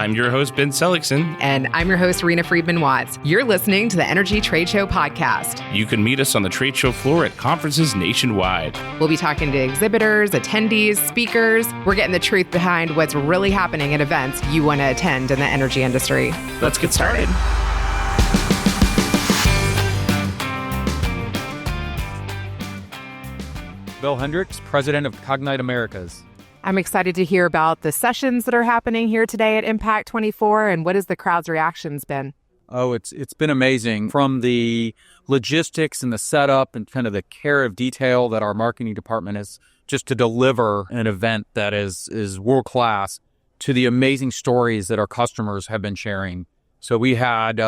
I'm your host, Ben Seligson. And I'm your host, Reena Friedman-Watts. You're listening to the Energy Trade Show podcast. You can meet us on the trade show floor at conferences nationwide. We'll be talking to exhibitors, attendees, speakers. We're getting the truth behind what's really happening at events you want to attend in the energy industry. Let's get started. Bill Hendricks, president of Cognite Americas. I'm excited to hear about the sessions that are happening here today at Impact 24, and what has the crowd's reactions been? Oh, it's been amazing. From the logistics and the setup and kind of the care of detail that our marketing department has just to deliver an event that is world-class, to the amazing stories that our customers have been sharing. So we had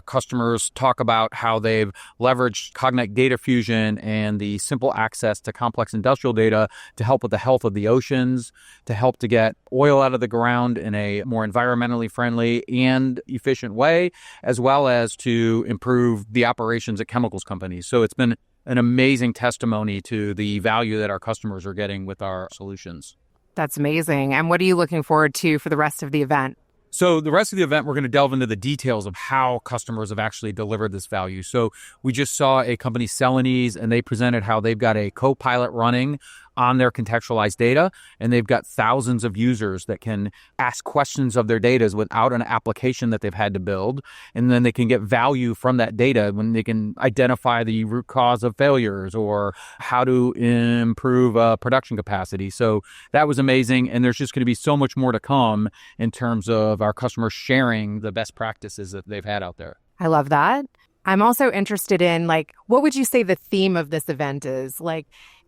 customers talk about how they've leveraged Cognite data fusion and the simple access to complex industrial data to help with the health of the oceans, to help to get oil out of the ground in a more environmentally friendly and efficient way, as well as to improve the operations at chemicals companies. So it's been an amazing testimony to the value that our customers are getting with our solutions. That's amazing. And what are you looking forward to for the rest of the event? So the rest of the event, we're going to delve into the details of how customers have actually delivered this value. So we just saw a company, Seligson, and they presented how they've got a co-pilot running on their contextualized data, and they've got thousands of users that can ask questions of their data without an application that they've had to build. And then they can get value from that data when they can identify the root cause of failures or how to improve production capacity. So that was amazing. And there's just going to be so much more to come in terms of our customers sharing the best practices that they've had out there. I love that. I'm also interested in, what would you say the theme of this event is?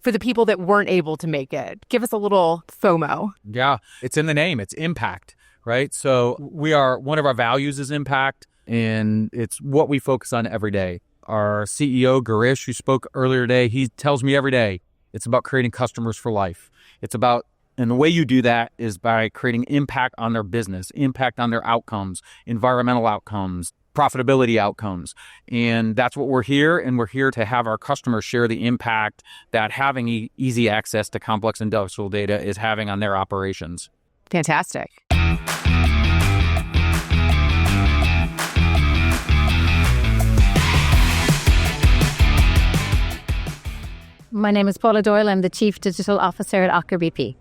For the people that weren't able to make it, give us a little FOMO. Yeah, it's in the name. It's impact, right? So one of our values is impact, and it's what we focus on every day. Our CEO, Girish, who spoke earlier today, he tells me every day, it's about creating customers for life. And the way you do that is by creating impact on their business, impact on their outcomes, environmental outcomes, profitability outcomes. And that's what we're here. And we're here to have our customers share the impact that having easy access to complex industrial data is having on their operations. Fantastic. My name is Paula Doyle. I'm the Chief Digital Officer at Aker BP.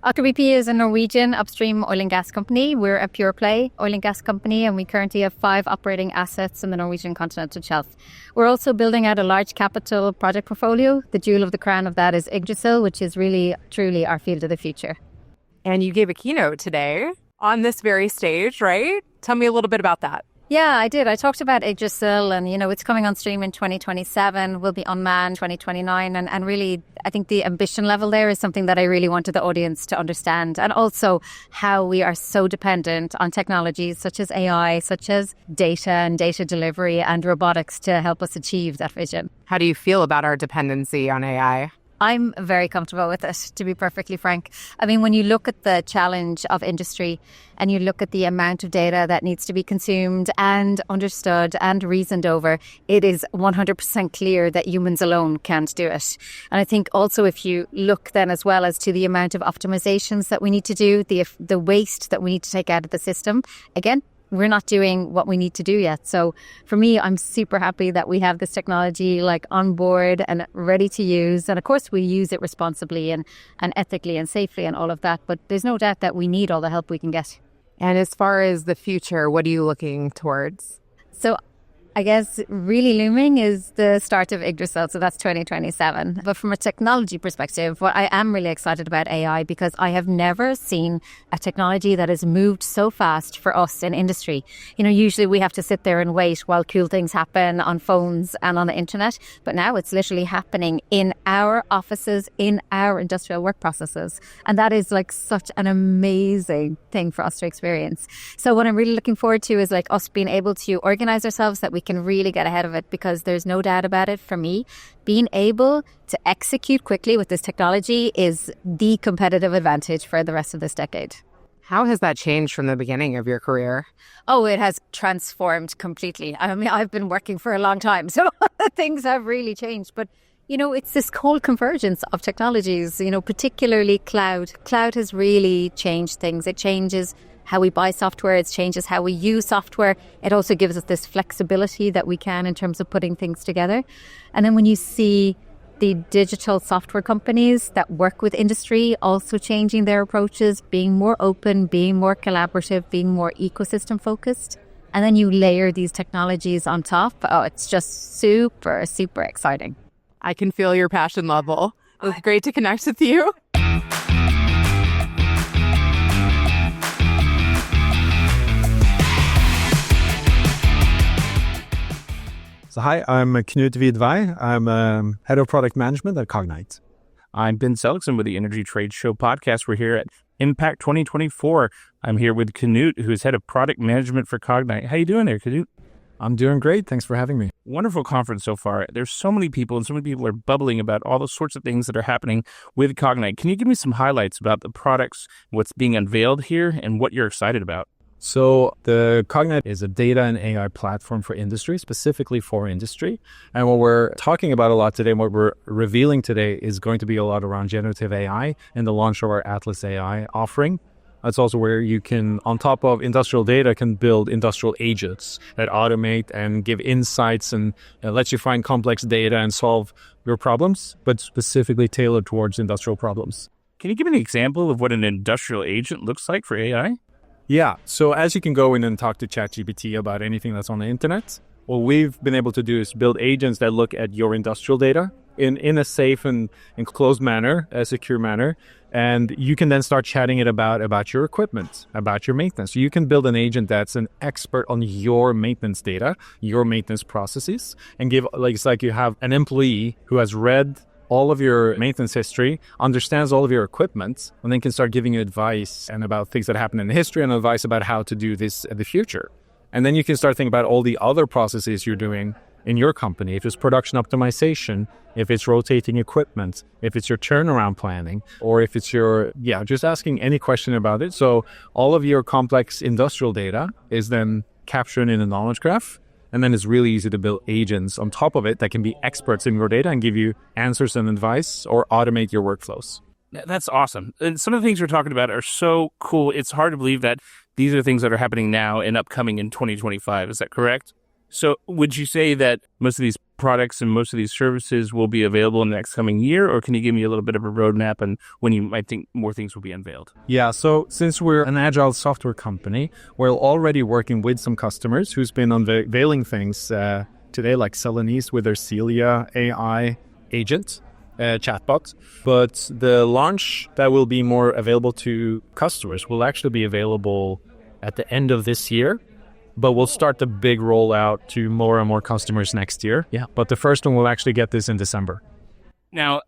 Aker BP is a Norwegian upstream oil and gas company. We're a pure play oil and gas company, and we currently have 5 operating assets in the Norwegian continental shelf. We're also building out a large capital project portfolio. The jewel of the crown of that is Yggdrasil, which is really, truly our field of the future. And you gave a keynote today on this very stage, right? Tell me a little bit about that. Yeah, I did. I talked about Yggdrasil, and, it's coming on stream in 2027, will be unmanned 2029. And really, I think the ambition level there is something that I really wanted the audience to understand. And also how we are so dependent on technologies such as AI, such as data and data delivery and robotics to help us achieve that vision. How do you feel about our dependency on AI? I'm very comfortable with it, to be perfectly frank. I mean, when you look at the challenge of industry and you look at the amount of data that needs to be consumed and understood and reasoned over, it is 100% clear that humans alone can't do it. And I think also if you look then as well as to the amount of optimizations that we need to do, the waste that we need to take out of the system, again, we're not doing what we need to do yet. So for me, I'm super happy that we have this technology on board and ready to use. And of course, we use it responsibly and ethically and safely and all of that. But there's no doubt that we need all the help we can get. And as far as the future, what are you looking towards? So I guess really looming is the start of Yggdrasil, so that's 2027. But from a technology perspective, what I am really excited about AI, because I have never seen a technology that has moved so fast for us in industry. Usually we have to sit there and wait while cool things happen on phones and on the internet, but now it's literally happening in our offices, in our industrial work processes. And that is such an amazing thing for us to experience. So what I'm really looking forward to is us being able to organize ourselves that we can really get ahead of it, because there's no doubt about it for me, being able to execute quickly with this technology is the competitive advantage for the rest of this decade. How has that changed from the beginning of your career? Oh, it has transformed completely. I mean, I've been working for a long time, so things have really changed. But, it's this whole convergence of technologies, particularly cloud. Cloud has really changed things. It changes how we buy software. It changes how we use software. It also gives us this flexibility that we can in terms of putting things together. And then when you see the digital software companies that work with industry also changing their approaches, being more open, being more collaborative, being more ecosystem focused, and then you layer these technologies on top, it's just super, super exciting. I can feel your passion level. It was great to connect with you. So hi, I'm Knut Vidvei. I'm head of product management at Cognite. I'm Ben Seligson with the Energy Trade Show podcast. We're here at Impact 2024. I'm here with Keynote, who is head of product management for Cognite. How you doing there, Keynote? I'm doing great. Thanks for having me. Wonderful conference so far. There's so many people, and so many people are bubbling about all the sorts of things that are happening with Cognite. Can you give me some highlights about the products, what's being unveiled here, and what you're excited about? So the Cognite is a data and AI platform for industry, specifically for industry. And what we're talking about a lot today, and what we're revealing today, is going to be a lot around generative AI and the launch of our Atlas AI offering. That's also where you can, on top of industrial data, can build industrial agents that automate and give insights and lets you find complex data and solve your problems, but specifically tailored towards industrial problems. Can you give me an example of what an industrial agent looks like for AI? Yeah, so as you can go in and talk to ChatGPT about anything that's on the internet, what we've been able to do is build agents that look at your industrial data in a safe and enclosed manner, a secure manner, and you can then start chatting it about your equipment, about your maintenance. So you can build an agent that's an expert on your maintenance data, your maintenance processes, and it's like you have an employee who has read all of your maintenance history, understands all of your equipment, and then can start giving you advice and about things that happened in the history and advice about how to do this in the future. And then you can start thinking about all the other processes you're doing in your company. If it's production optimization, if it's rotating equipment, if it's your turnaround planning, or if it's just asking any question about it. So all of your complex industrial data is then captured in a knowledge graph. And then it's really easy to build agents on top of it that can be experts in your data and give you answers and advice or automate your workflows. That's awesome. And some of the things we're talking about are so cool. It's hard to believe that these are things that are happening now and upcoming in 2025. Is that correct? So would you say that most of these products and most of these services will be available in the next coming year, or can you give me a little bit of a roadmap on when you might think more things will be unveiled? Yeah, so since we're an agile software company, we're already working with some customers who's been unveiling things today, like Seligson with their Celia AI agent, chatbot. But the launch that will be more available to customers will actually be available at the end of this year. But we'll start the big rollout to more and more customers next year. Yeah. But the first one will actually get this in December. Now,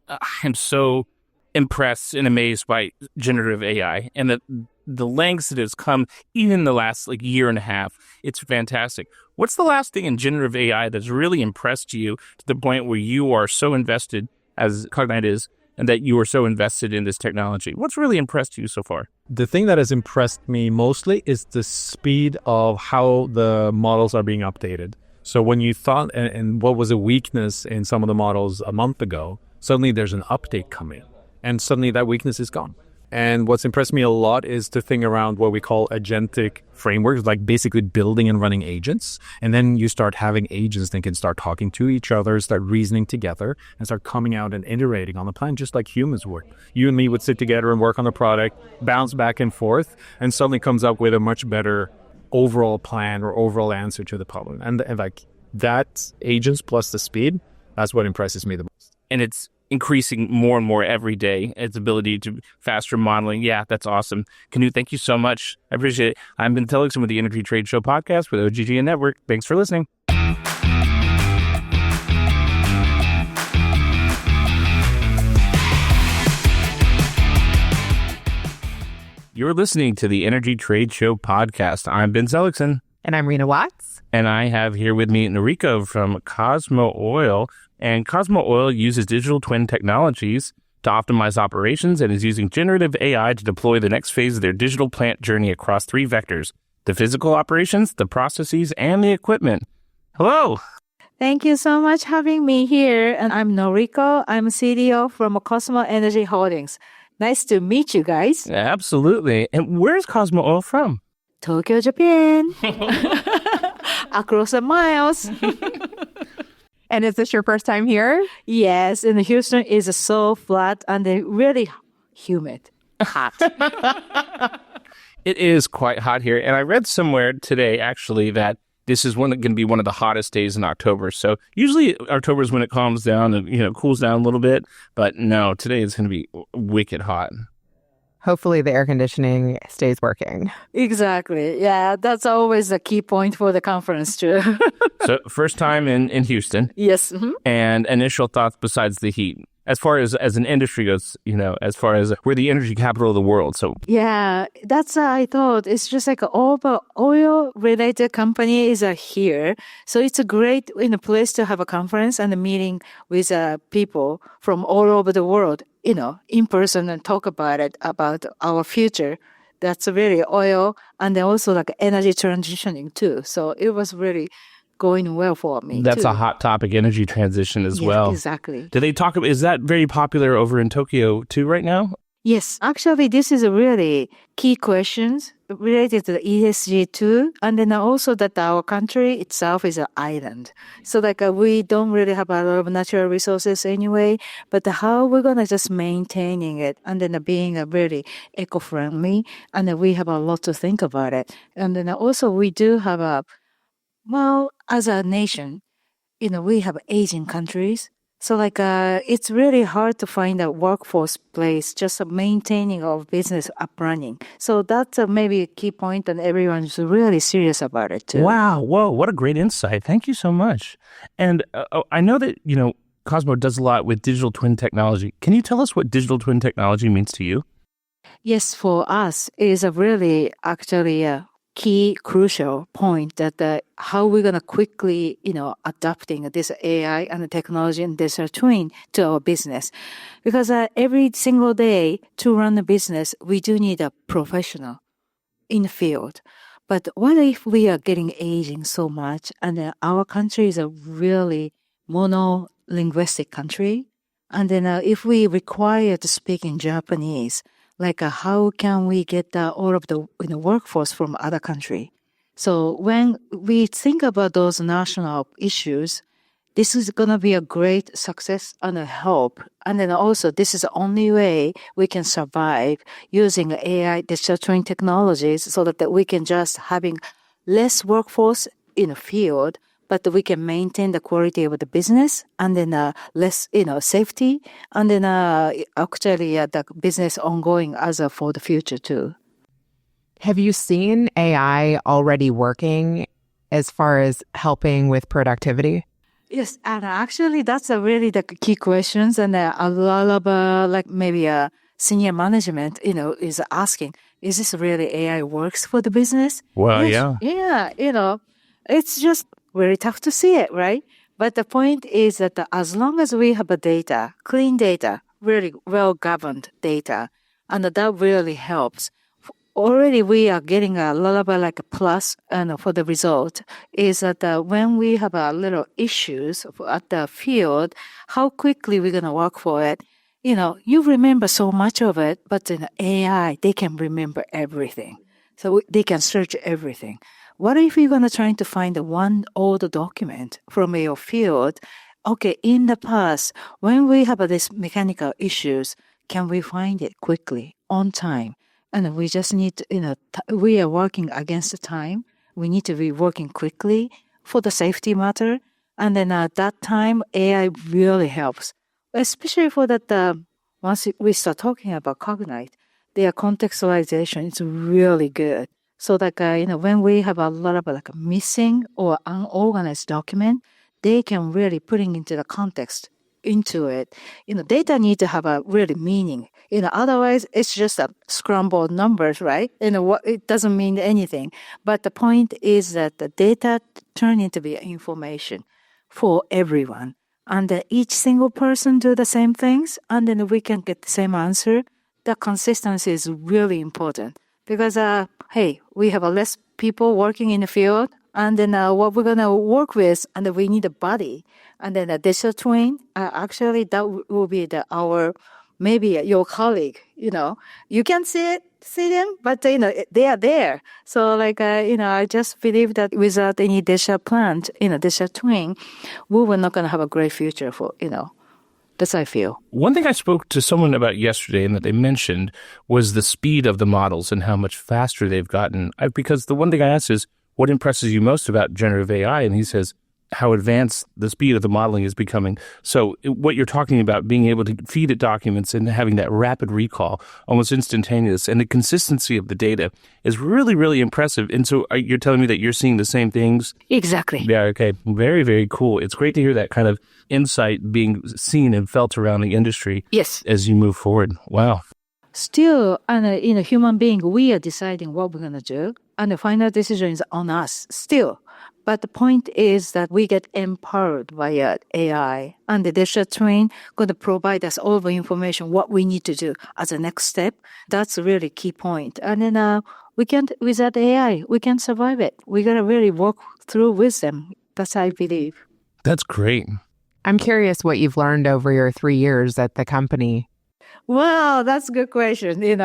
I'm so impressed and amazed by generative AI and the lengths it has come even in the last year and a half. It's fantastic. What's the last thing in generative AI that's really impressed you to the point where you are so invested, as Cognite is, and that you are so invested in this technology? What's really impressed you so far? The thing that has impressed me mostly is the speed of how the models are being updated. So when you thought, and what was a weakness in some of the models a month ago, suddenly there's an update coming, and suddenly that weakness is gone. And what's impressed me a lot is the thing around what we call agentic frameworks, like basically building and running agents. And then you start having agents that can start talking to each other, start reasoning together, and start coming out and iterating on the plan, just like humans would. You and me would sit together and work on the product, bounce back and forth, and suddenly comes up with a much better overall plan or overall answer to the problem. And like that agents plus the speed, that's what impresses me the most. And it's increasing more and more every day, its ability to faster modeling. Yeah, that's awesome. Knut, thank you so much. I appreciate it. I'm Ben Seligson with the Energy Trade Show podcast with OGGN Network. Thanks for listening. You're listening to the Energy Trade Show podcast. I'm Ben Seligson. And I'm Reena Watts. And I have here with me Noriko from Cosmo Oil. And Cosmo Oil uses digital twin technologies to optimize operations and is using generative AI to deploy the next phase of their digital plant journey across 3 vectors: the physical operations, the processes, and the equipment. Hello. Thank you so much for having me here. And I'm Noriko. I'm CDO from Cosmo Energy Holdings. Nice to meet you guys. Absolutely. And where's Cosmo Oil from? Tokyo, Japan, across the miles. And is this your first time here? Yes, and Houston is so flat and really humid, hot. It is quite hot here. And I read somewhere today, actually, that this is going to be one of the hottest days in October. So usually October is when it calms down and, cools down a little bit. But no, today is going to be wicked hot. Hopefully the air conditioning stays working. Exactly. Yeah, that's always a key point for the conference too. So first time in Houston. Yes. Mm-hmm. And initial thoughts besides the heat. As far as an industry goes, as far as we're the energy capital of the world. So yeah, that's I thought. It's just like all the oil-related companies are here. So it's a great place to have a conference and a meeting with people from all over the world, in person and talk about it, about our future. That's really oil and then also like energy transitioning too. So it was really going well for me. That's too. a hot topic, energy transition as well. Exactly. Do they talk about, is that very popular over in Tokyo too right now? Yes, actually, this is a really key questions related to the ESG too. And then also that our country itself is an island. So we don't really have a lot of natural resources anyway, but how we're going to just maintaining it and then being a really eco-friendly. And then we have a lot to think about it. And then also we do have as a nation, we have aging countries. So it's really hard to find a workforce place, just maintaining our business up running. So that's maybe a key point and everyone's really serious about it too. Wow. Whoa. What a great insight. Thank you so much. And I know that, Cosmo does a lot with digital twin technology. Can you tell us what digital twin technology means to you? Yes, for us, it is a really actually a key crucial point that how we're going to quickly, adapting this AI and the technology and digital twin to our business. Because every single day to run a business, we do need a professional in the field. But what if we are getting aging so much and our country is a really monolinguistic country? And then if we require to speak in Japanese, how can we get all of the workforce from other country? So when we think about those national issues, this is going to be a great success and a help. And then also, this is the only way we can survive using AI digital twin technologies so that we can just having less workforce in the field, but we can maintain the quality of the business and then less, safety and then actually the business ongoing as for the future too. Have you seen AI already working as far as helping with productivity? Yes, and actually that's really the key questions and a lot of maybe senior management, is asking, is this really AI works for the business? Well, yes, yeah, it's just very tough to see it, right? But the point is that as long as we have a data, clean data, really well-governed data, and that really helps. Already we are getting a lot of a plus for the result is that when we have a little issues at the field, how quickly we're going to work for it. You remember so much of it, but in AI, they can remember everything. So they can search everything. What if you're going to try to find one old document from your field? Okay, in the past, when we have this mechanical issues, can we find it quickly, on time? And we just need to, we are working against the time. We need to be working quickly for the safety matter. And then at that time, AI really helps, especially for that, once we start talking about Cognite, their contextualization is really good. So when we have a lot of missing or unorganized document, they can really putting into the context into it. Data need to have a really meaning. Otherwise it's just a scrambled numbers, right? It doesn't mean anything. But the point is that the data turn into be information for everyone. And that each single person do the same things, and then we can get the same answer. The consistency is really important. Because, hey, we have less people working in the field, and then what we're going to work with, and we need a body. And then a digital twin, actually, that will be our maybe your colleague, you can see them, but they are there. So I just believe that without any digital plant, digital twin, we were not going to have a great future for, that's how I feel. One thing I spoke to someone about yesterday and that they mentioned was the speed of the models and how much faster they've gotten. Because the one thing I asked is, what impresses you most about generative AI? And he says, how advanced the speed of the modeling is becoming. So what you're talking about, being able to feed it documents and having that rapid recall, almost instantaneous, and the consistency of the data is really, really impressive. And so you're telling me that you're seeing the same things? Exactly. Yeah, okay. Very, very cool. It's great to hear that kind of insight being seen and felt around the industry. Yes. As you move forward. Wow. Still, human being, we are deciding what we're going to do, and the final decision is on us still. But the point is that we get empowered via AI, and the digital twin going to provide us all the information, what we need to do as a next step. That's a really key point. And then we can't, without AI, we can survive it. We got to really walk through with them. That's how I believe. That's great. I'm curious what you've learned over your 3 years at the company. Well, that's a good question,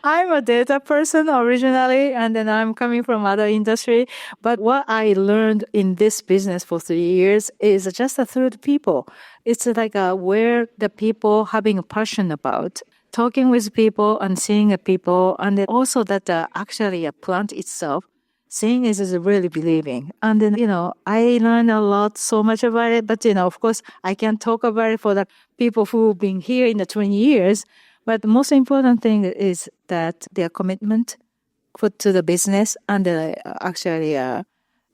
I'm a data person originally, and then I'm coming from other industry. But what I learned in this business for 3 years is just through the people. It's like where the people having a passion about talking with people and seeing the people, and then also that actually a plant itself, seeing is really believing. And then, I learned a lot, so much about it. But, of course, I can't talk about it for the people who've been here in the 20 years. But the most important thing is that their commitment to the business, and actually,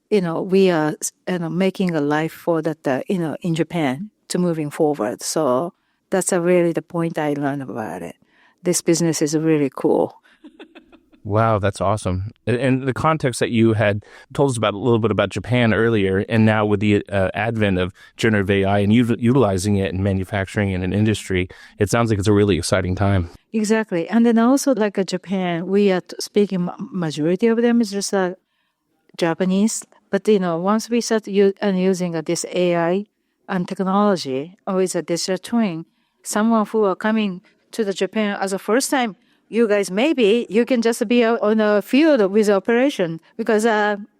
we are making a life for that, in Japan to moving forward. So that's really the point I learned about it. This business is really cool. Wow, that's awesome. And the context that you had told us about a little bit about Japan earlier, and now with the advent of generative AI and utilizing it in manufacturing and in industry, it sounds like it's a really exciting time. Exactly. And then also like Japan, we are speaking, majority of them is just Japanese. But, once we start using this AI and technology, with a digital twin, someone who are coming to the Japan as a first time, you guys, maybe you can just be on a field with operation, because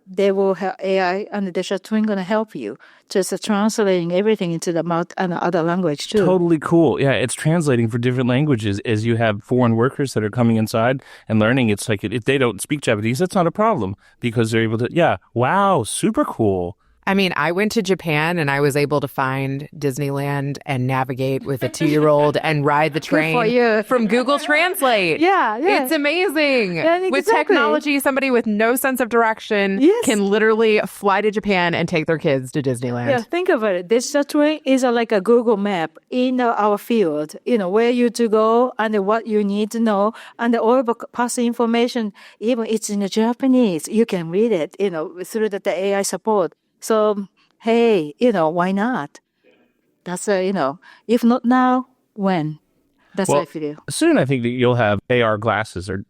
they will have AI and the digital twin going to help you just translating everything into the mouth and other language too. Totally cool. Yeah, it's translating for different languages as you have foreign workers that are coming inside and learning. It's like if they don't speak Japanese, that's not a problem because they're able to, yeah, wow, super cool. I mean, I went to Japan and I was able to find Disneyland and navigate with a 2-year-old and ride the train from Google Translate. Yeah. It's amazing. Yeah, exactly. With technology, somebody with no sense of direction can literally fly to Japan and take their kids to Disneyland. Yeah, think about it. Digital twin is like a Google map in our field, where you to go and what you need to know, and all the past information, even it's in the Japanese, you can read it, through the AI support. So, hey, why not? That's, if not now, when? That's how I feel. Soon I think that you'll have AR glasses or,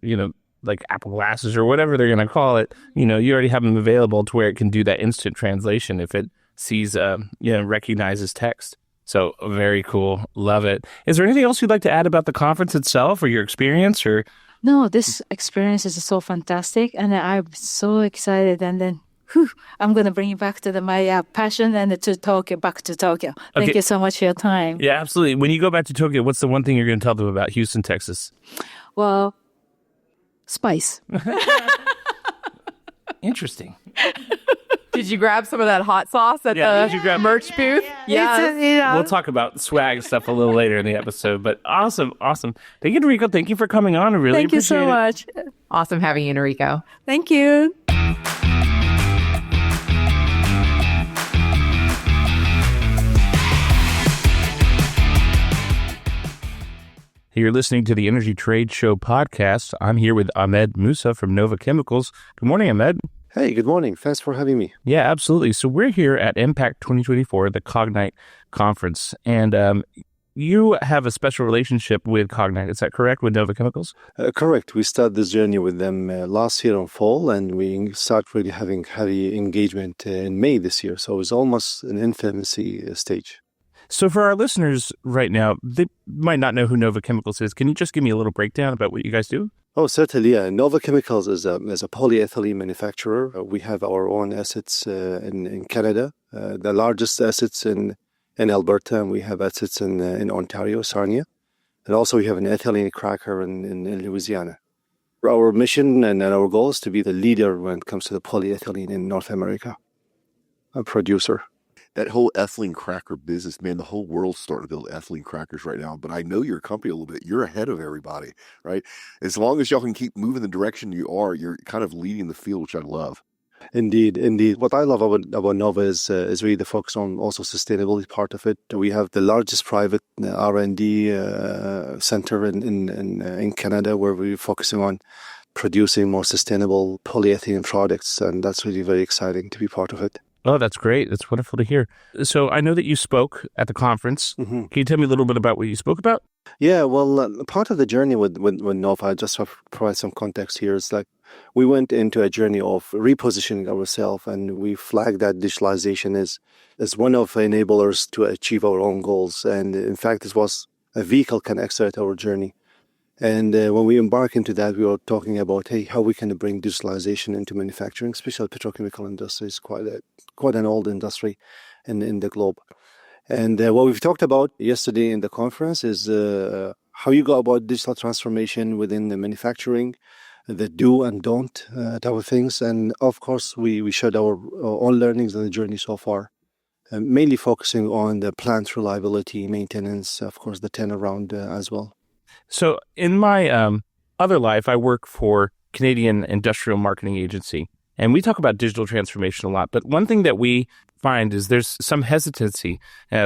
like Apple glasses or whatever they're going to call it. You already have them available to where it can do that instant translation if it sees, recognizes text. So very cool. Love it. Is there anything else you'd like to add about the conference itself or your experience or? No, this experience is so fantastic. And I'm so excited. And then I'm going to bring you back to my passion and to Tokyo, back to Tokyo. Thank you so much for your time. Yeah, absolutely. When you go back to Tokyo, what's the one thing you're going to tell them about Houston, Texas? Well, spice. Interesting. Did you grab some of that hot sauce at the merch booth? Yeah. We'll talk about swag stuff a little later in the episode, but awesome. Thank you, Noriko. Thank you for coming on. I really appreciate it. Thank you so much. Awesome having you, Noriko. Thank you. You're listening to the Energy Trade Show podcast. I'm here with Ahmed Musa from Nova Chemicals. Good morning, Ahmed. Hey, good morning. Thanks for having me. Yeah, absolutely. So we're here at Impact 2024, the Cognite conference, and you have a special relationship with Cognite. Is that correct, with Nova Chemicals? Correct. We started this journey with them last year in fall, and we started really having heavy engagement in May this year. So it's almost an infancy stage. So for our listeners right now, they might not know who Nova Chemicals is. Can you just give me a little breakdown about what you guys do? Oh, certainly. Yeah. Nova Chemicals is a polyethylene manufacturer. We have our own assets in Canada, the largest assets in Alberta, and we have assets in Ontario, Sarnia. And also we have an ethylene cracker in Louisiana. Our mission and our goal is to be the leader when it comes to the polyethylene in North America, a producer. That whole ethylene cracker business, man, the whole world's starting to build ethylene crackers right now. But I know your company a little bit. You're ahead of everybody, right? As long as y'all can keep moving the direction you are, you're kind of leading the field, which I love. Indeed, indeed. What I love about Nova is really the focus on also sustainability part of it. We have the largest private R&D center in Canada, where we're focusing on producing more sustainable polyethylene products, and that's really very exciting to be part of it. Oh, that's great. That's wonderful to hear. So I know that you spoke at the conference. Can you tell me a little bit about what you spoke about? Yeah, well, part of the journey with Nova, just to provide some context here, is like we went into a journey of repositioning ourselves, and we flagged that digitalization as one of the enablers to achieve our own goals. And in fact, this was a vehicle can accelerate our journey. And when we embark into that, we were talking about, hey, how we can bring digitalization into manufacturing, especially petrochemical industry is quite an old industry in the globe. And what we've talked about yesterday in the conference is how you go about digital transformation within the manufacturing, the do and don't type of things. And of course, we shared our own learnings on the journey so far, mainly focusing on the plant reliability, maintenance, of course, the turnaround as well. So in my other life, I work for Canadian Industrial Marketing Agency, and we talk about digital transformation a lot. But one thing that we find is there's some hesitancy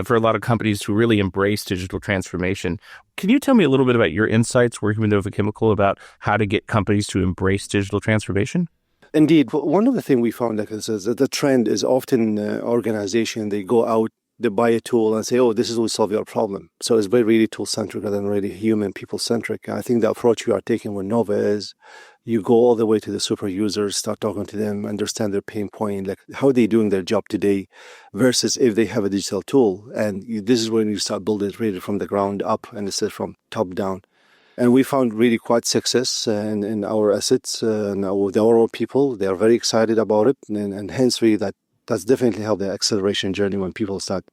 for a lot of companies to really embrace digital transformation. Can you tell me a little bit about your insights working with Nova Chemical about how to get companies to embrace digital transformation? Indeed. One of the things we found is that the trend is often organization, they go out, they buy a tool and say, oh, this will solve your problem. So it's very really tool-centric rather than really human, people-centric. I think the approach we are taking with Nova is you go all the way to the super users, start talking to them, understand their pain point, like how they're doing their job today versus if they have a digital tool. And this is when you start building it really from the ground up and instead from top down. And we found really quite success in our assets with our own people. They are very excited about it. And hence really that's definitely helped the acceleration journey when people start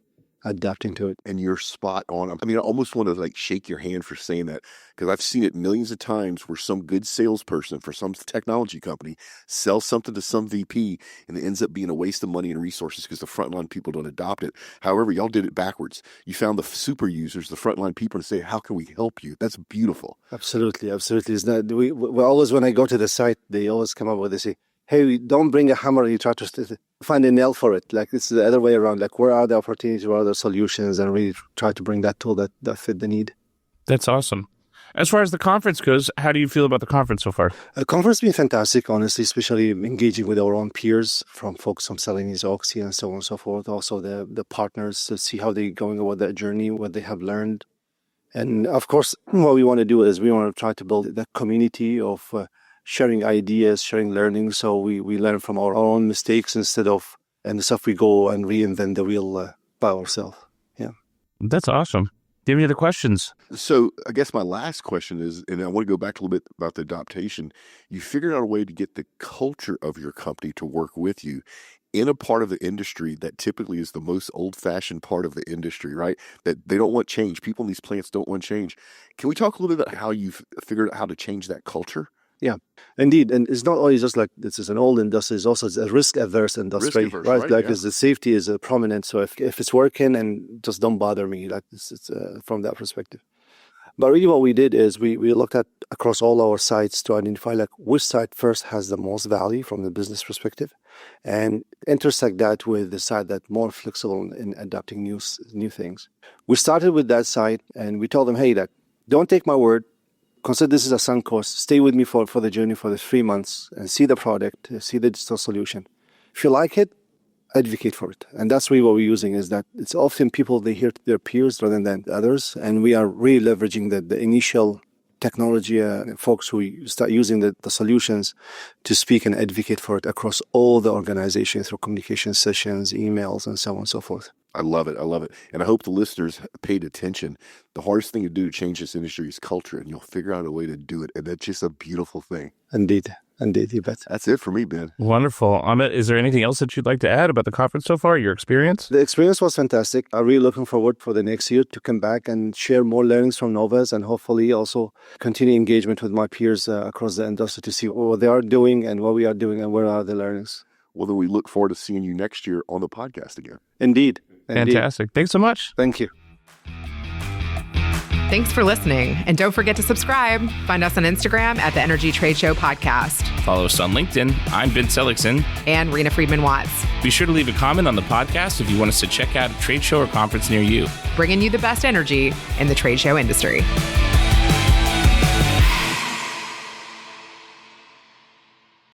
adapting to it. And you're spot on. I mean, I almost want to like shake your hand for saying that, because I've seen it millions of times where some good salesperson for some technology company sells something to some VP and it ends up being a waste of money and resources because the frontline people don't adopt it. However, y'all did it backwards. You found the super users, the frontline people, to say, how can we help you? That's beautiful. Absolutely. It's not, we always, when I go to the site, they always come up with, they say, hey, don't bring a hammer and you try to find a nail for it. Like, it's the other way around. Like, where are the opportunities, where are the solutions, and really try to bring that tool that fit the need. That's awesome. As far as the conference goes, how do you feel about the conference so far? The conference has been fantastic, honestly, especially engaging with our own peers from folks from Seligson, Oxy, and so on and so forth. Also, the partners to see how they're going about that journey, what they have learned. And, of course, what we want to do is we want to try to build that community of sharing ideas, sharing learning, so we learn from our own mistakes instead of and the stuff we go and reinvent the wheel by ourselves. Yeah, that's awesome. Do you have any other questions? So I guess my last question is, and I want to go back a little bit about the adaptation. You figured out a way to get the culture of your company to work with you in a part of the industry that typically is the most old-fashioned part of the industry, right? That they don't want change. People in these plants don't want change. Can we talk a little bit about how you've figured out how to change that culture? Yeah, indeed. And it's not always just like this is an old industry, it's also a risk-averse industry, right? Like, yeah. The safety is prominent. So if it's working, and just don't bother me, like it's from that perspective. But really what we did is we looked at across all our sites to identify like which site first has the most value from the business perspective and intersect that with the site that's more flexible in adapting new things. We started with that site and we told them, hey, like, don't take my word. Consider this is a sunk cost. Stay with me for the journey for the 3 months and see the product, see the digital solution. If you like it, advocate for it. And that's really what we're using, is that it's often people, they hear their peers rather than others. And we are really leveraging the initial technology folks who start using the solutions to speak and advocate for it across all the organizations through communication sessions, emails, and so on and so forth. I love it. I love it. And I hope the listeners paid attention. The hardest thing to do to change this industry is culture, and you'll figure out a way to do it. And that's just a beautiful thing. Indeed. Indeed, you bet. That's it for me, Ben. Wonderful. Ahmed, is there anything else that you'd like to add about the conference so far, your experience? The experience was fantastic. I'm really looking forward for the next year to come back and share more learnings from Novas, and hopefully also continue engagement with my peers across the industry to see what they are doing and what we are doing and where are the learnings. Well, then we look forward to seeing you next year on the podcast again. Indeed. Fantastic. Thanks so much. Thank you. Thanks for listening. And don't forget to subscribe. Find us on Instagram at the Energy Trade Show Podcast. Follow us on LinkedIn. I'm Ben Seligson. And Reena Friedman Watts. Be sure to leave a comment on the podcast if you want us to check out a trade show or conference near you. Bringing you the best energy in the trade show industry.